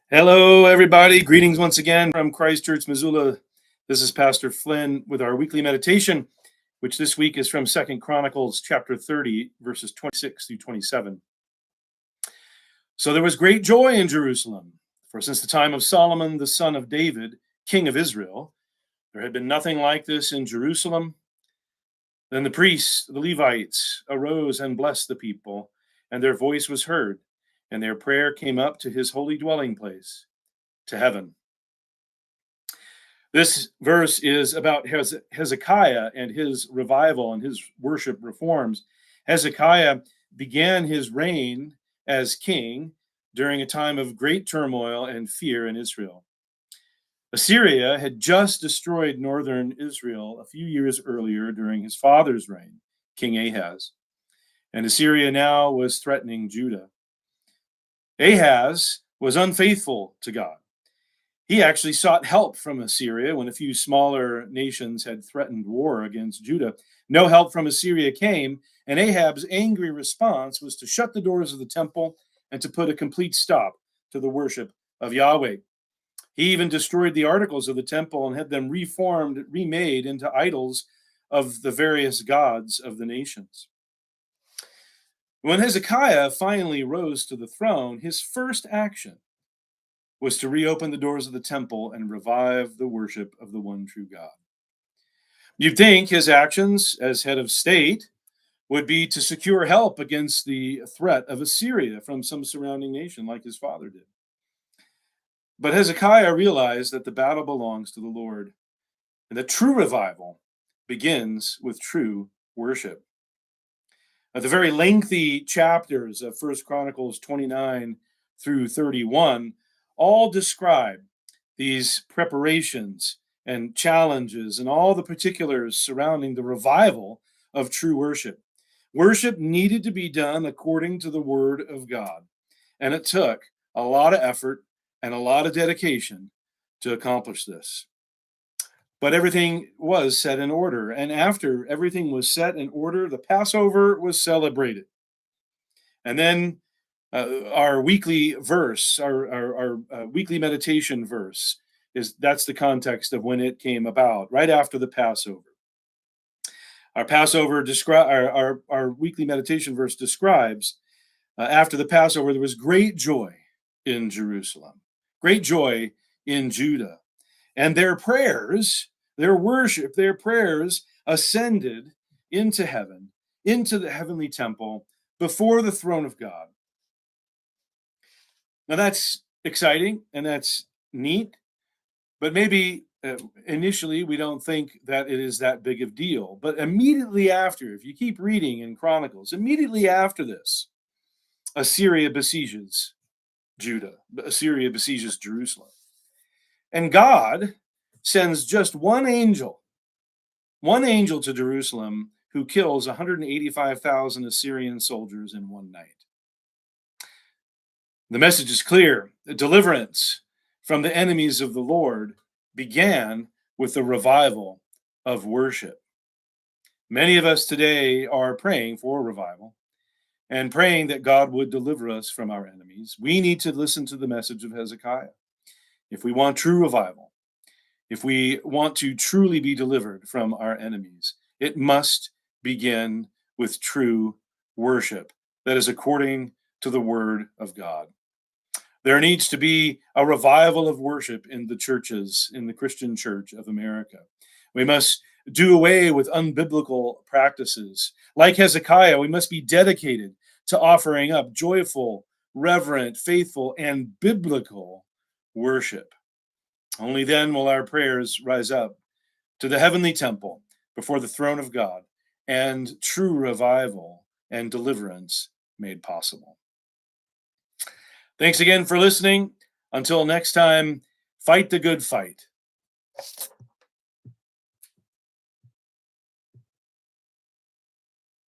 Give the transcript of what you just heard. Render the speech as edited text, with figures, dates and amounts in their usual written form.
Hello, everybody. Greetings once again from Christchurch, Missoula. This is Pastor Flynn with our weekly meditation, which this week is from 2 Chronicles chapter 30, verses 26 through 27. So there was great joy in Jerusalem, for since the time of Solomon, the son of David, king of Israel, there had been nothing like this in Jerusalem. Then the priests, the Levites, arose and blessed the people, and their voice was heard, and their prayer came up to his holy dwelling place, to heaven. This verse is about Hezekiah and his revival and his worship reforms. Hezekiah began his reign as king during a time of great turmoil and fear in Israel. Assyria had just destroyed northern Israel a few years earlier during his father's reign, King Ahaz, and Assyria now was threatening Judah. Ahaz was unfaithful to God. He actually sought help from Assyria when a few smaller nations had threatened war against Judah. No help from Assyria came, and Ahab's angry response was to shut the doors of the temple and to put a complete stop to the worship of Yahweh. He even destroyed the articles of the temple and had them remade into idols of the various gods of the nations. When Hezekiah finally rose to the throne, his first action was to reopen the doors of the temple and revive the worship of the one true God. You'd think his actions as head of state would be to secure help against the threat of Assyria from some surrounding nation like his father did. But Hezekiah realized that the battle belongs to the Lord, and that true revival begins with true worship. The very lengthy chapters of 1 Chronicles 29 through 31 all describe these preparations and challenges and all the particulars surrounding the revival of true worship. Worship needed to be done according to the word of God, and it took a lot of effort and a lot of dedication to accomplish this. But everything was set in order, and after everything was set in order, the Passover was celebrated. And then our weekly verse, our weekly meditation verse, that's the context of when it came about, right after the Passover. Our weekly meditation verse describes after the Passover there was great joy in Jerusalem, great joy in Judah, and their prayers, their worship, their prayers ascended into heaven, into the heavenly temple, before the throne of God. Now that's exciting and that's neat, but maybe initially we don't think that it is that big of a deal. But immediately after, if you keep reading in Chronicles, immediately after this, Assyria besieges Judah. Assyria besieges Jerusalem. And God sends just one angel to Jerusalem who kills 185,000 Assyrian soldiers in one night. The message is clear. The deliverance from the enemies of the Lord began with the revival of worship. Many of us today are praying for revival and praying that God would deliver us from our enemies. We need to listen to the message of Hezekiah. If we want true revival, if we want to truly be delivered from our enemies, it must begin with true worship that is according to the word of God. There needs to be a revival of worship in the churches, in the Christian church of America. We must do away with unbiblical practices. Like Hezekiah, we must be dedicated to offering up joyful, reverent, faithful, and biblical worship. Only then will our prayers rise up to the heavenly temple before the throne of God, and true revival and deliverance made possible. Thanks again for listening. Until next time, fight the good fight.